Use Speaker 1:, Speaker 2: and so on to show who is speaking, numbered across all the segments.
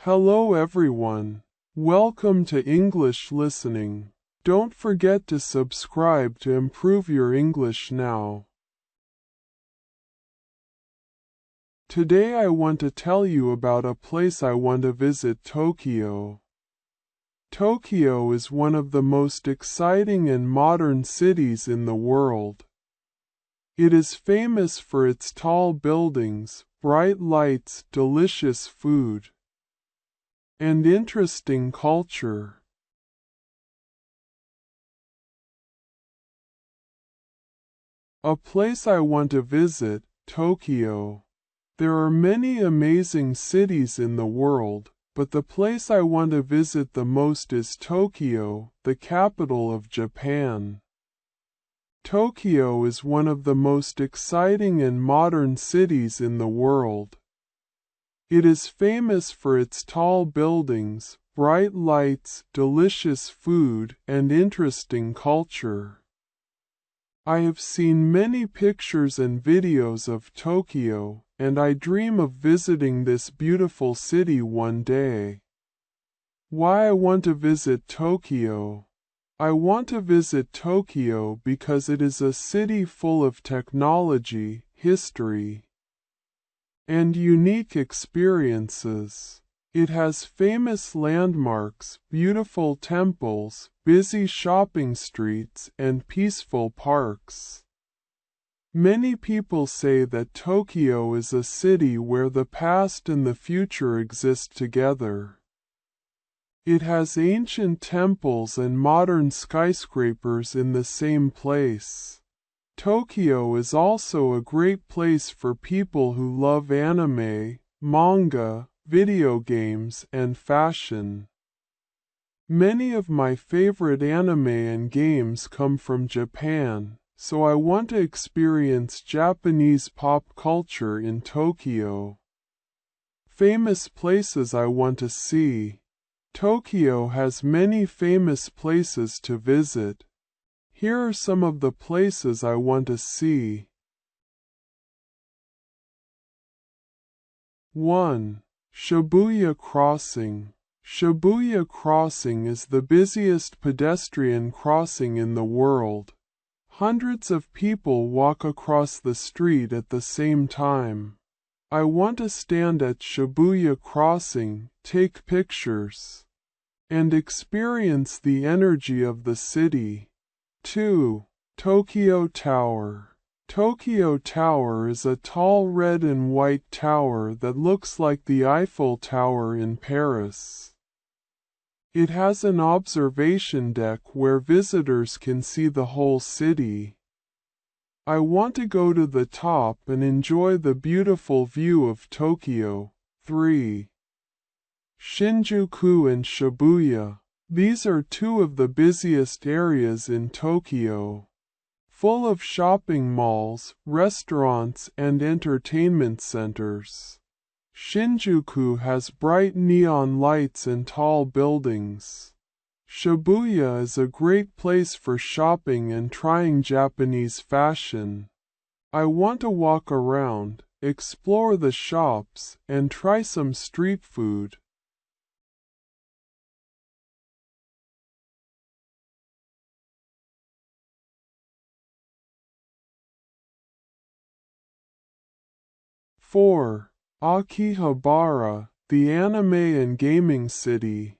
Speaker 1: Hello everyone. Welcome to English Listening. Don't forget to subscribe to improve your English now. Today I want to tell you about a place I want to visit, Tokyo. Tokyo is one of the most exciting and modern cities in the world. It is famous for its tall buildings, bright lights, delicious food, and interesting culture. A place I want to visit, Tokyo. There are many amazing cities in the world, but the place I want to visit the most is Tokyo, the capital of Japan. Tokyo is one of the most exciting and modern cities in the world. It is famous for its tall buildings, bright lights, delicious food, and interesting culture. I have seen many pictures and videos of Tokyo, and I dream of visiting this beautiful city one day. Why I want to visit Tokyo? I want to visit Tokyo because it is a city full of technology, history, and unique experiences. It has famous landmarks, beautiful temples, busy shopping streets, and peaceful parks. Many people say that Tokyo is a city where the past and the future exist together. It has ancient temples and modern skyscrapers in the same place. Tokyo is also a great place for people who love anime, manga, video games, and fashion. Many of my favorite anime and games come from Japan, so I want to experience Japanese pop culture in Tokyo. Famous places I want to see. Tokyo has many famous places to visit. Here are some of the places I want to see. 1. Shibuya Crossing. Shibuya Crossing is the busiest pedestrian crossing in the world. Hundreds of people walk across the street at the same time. I want to stand at Shibuya Crossing, take pictures, and experience the energy of the city. 2. Tokyo Tower. Tokyo Tower is a tall red and white tower that looks like the Eiffel Tower in Paris. It has an observation deck where visitors can see the whole city. I want to go to the top and enjoy the beautiful view of Tokyo. 3. Shinjuku and Shibuya. These are two of the busiest areas in Tokyo. Full of shopping malls, restaurants, and entertainment centers. Shinjuku has bright neon lights and tall buildings. Shibuya is a great place for shopping and trying Japanese fashion. I want to walk around, explore the shops, and try some street food. 4. Akihabara, the anime and gaming city.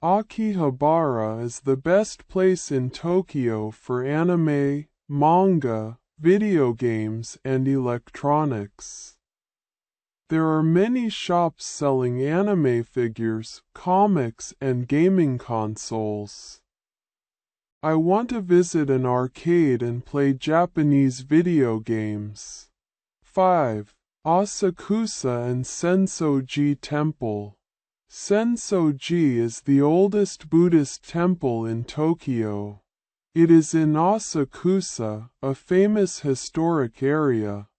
Speaker 1: Akihabara is the best place in Tokyo for anime, manga, video games, and electronics. There are many shops selling anime figures, comics, and gaming consoles. I want to visit an arcade and play Japanese video games. 5. Asakusa and Sensoji Temple. Sensoji is the oldest Buddhist temple in Tokyo. It is in Asakusa, a famous historic area.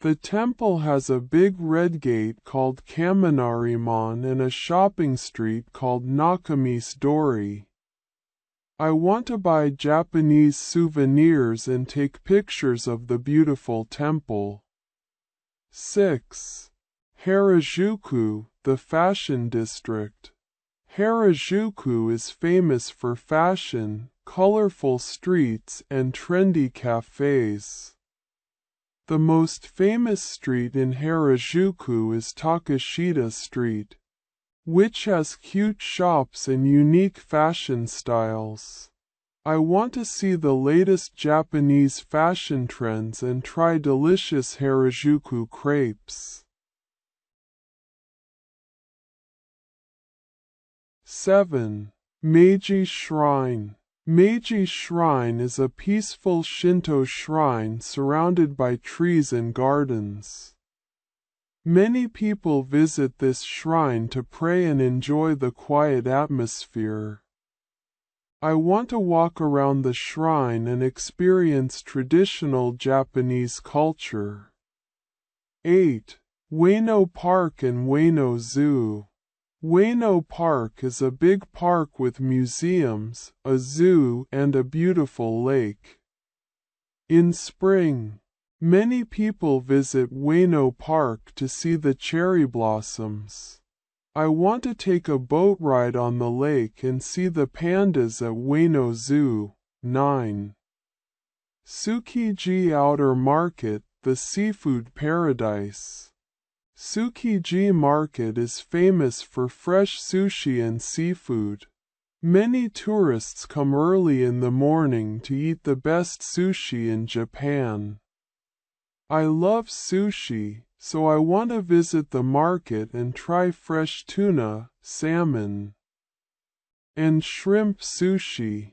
Speaker 1: The temple has a big red gate called Kaminari-mon and a shopping street called Nakami's-dori. I want to buy Japanese souvenirs and take pictures of the beautiful temple. 6. Harajuku, the fashion district. Harajuku is famous for fashion, colorful streets, and trendy cafes. The most famous street in Harajuku is Takashita Street, which has cute shops and unique fashion styles. I want to see the latest Japanese fashion trends and try delicious Harajuku crepes. 7. Meiji Shrine. Meiji Shrine is a peaceful Shinto shrine surrounded by trees and gardens. Many people visit this shrine to pray and enjoy the quiet atmosphere. I want to walk around the shrine and experience traditional Japanese culture. 8. Ueno Park and Ueno Zoo. Ueno Park is a big park with museums, a zoo, and a beautiful lake. In spring, many people visit Ueno Park to see the cherry blossoms. I want to take a boat ride on the lake and see the pandas at Ueno Zoo. 9. Tsukiji Outer Market, the seafood paradise. Tsukiji Market is famous for fresh sushi and seafood. Many tourists come early in the morning to eat the best sushi in Japan. I love sushi, so I want to visit the market and try fresh tuna, salmon, and shrimp sushi.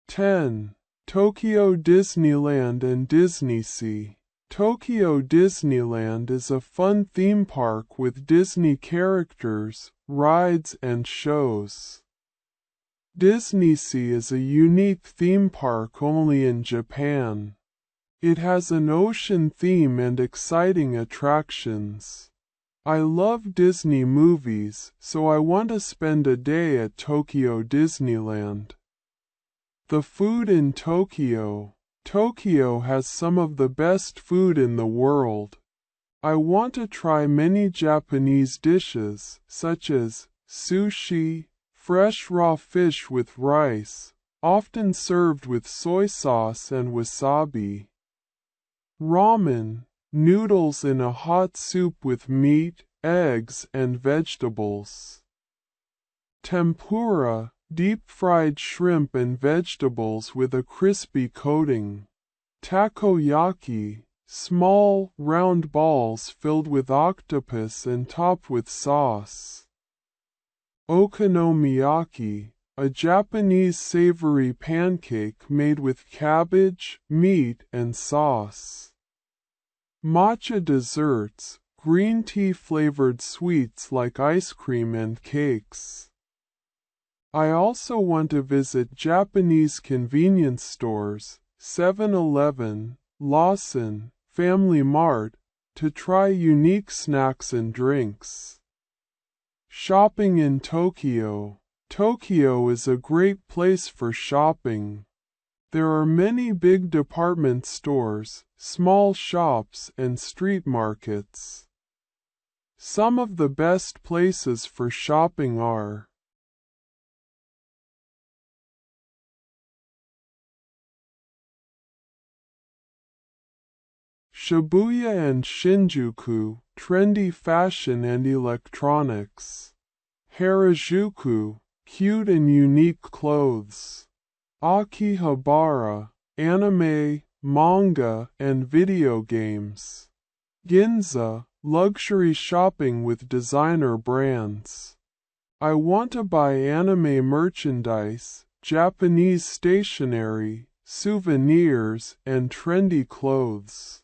Speaker 1: 10. Tokyo Disneyland and DisneySea. Tokyo Disneyland is a fun theme park with Disney characters, rides, and shows. DisneySea is a unique theme park only in Japan. It has an ocean theme and exciting attractions. I love Disney movies, so I want to spend a day at Tokyo Disneyland. The food in Tokyo. Tokyo has some of the best food in the world. I want to try many Japanese dishes, such as sushi, fresh raw fish with rice, often served with soy sauce and wasabi. Ramen, noodles in a hot soup with meat, eggs, and vegetables. Tempura, deep-fried shrimp and vegetables with a crispy coating. Takoyaki, small, round balls filled with octopus and topped with sauce. Okonomiyaki, a Japanese savory pancake made with cabbage, meat, and sauce. Matcha desserts, green tea-flavored sweets like ice cream and cakes. I also want to visit Japanese convenience stores, 7-Eleven, Lawson, Family Mart, to try unique snacks and drinks. Shopping in Tokyo. Tokyo is a great place for shopping. There are many big department stores, small shops, and street markets. Some of the best places for shopping are Shibuya and Shinjuku, trendy fashion and electronics. Harajuku, cute and unique clothes. Akihabara, anime, manga, and video games. Ginza, luxury shopping with designer brands. I want to buy anime merchandise, Japanese stationery, souvenirs, and trendy clothes.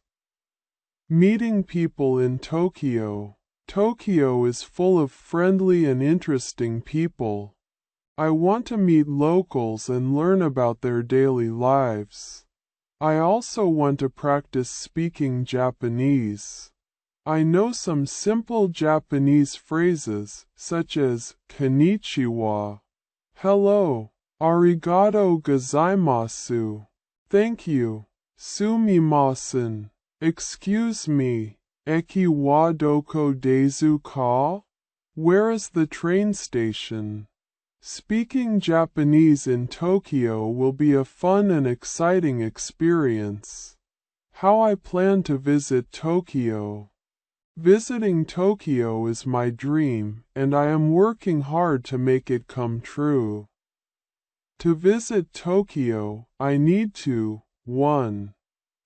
Speaker 1: Meeting people in Tokyo. Tokyo is full of friendly and interesting people. I want to meet locals and learn about their daily lives. I also want to practice speaking Japanese. I know some simple Japanese phrases, such as konnichiwa, hello, arigato gozaimasu, thank you, Sumimasen. Excuse me. Eki wa doko desu ka? Where is the train station? Speaking Japanese in Tokyo will be a fun and exciting experience. How I plan to visit Tokyo. Visiting Tokyo is my dream, and I am working hard to make it come true. To visit Tokyo, I need to 1.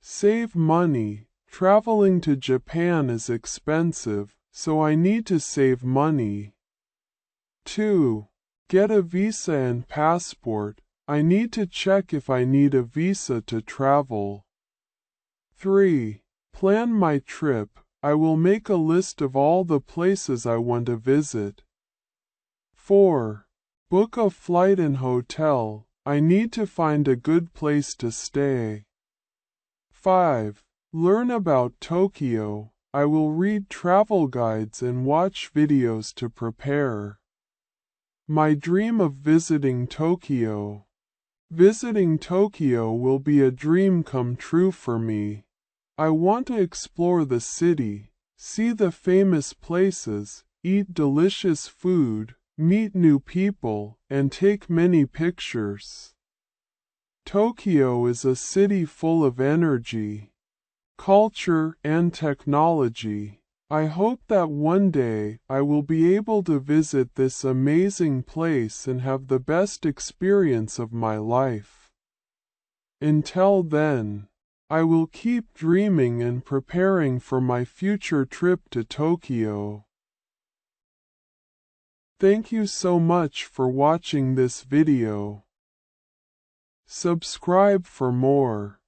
Speaker 1: Save money. Traveling to Japan is expensive, so I need to save money. 2. Get a visa and passport. I need to check if I need a visa to travel. 3. Plan my trip. I will make a list of all the places I want to visit. 4. Book a flight and hotel. I need to find a good place to stay. 5. Learn about Tokyo. I will read travel guides and watch videos to prepare. My dream of visiting Tokyo. Visiting Tokyo will be a dream come true for me. I want to explore the city, see the famous places, eat delicious food, meet new people, and take many pictures. Tokyo is a city full of energy, culture, and technology. I hope that one day I will be able to visit this amazing place and have the best experience of my life. Until then, I will keep dreaming and preparing for my future trip to Tokyo. Thank you so much for watching this video. Subscribe for more.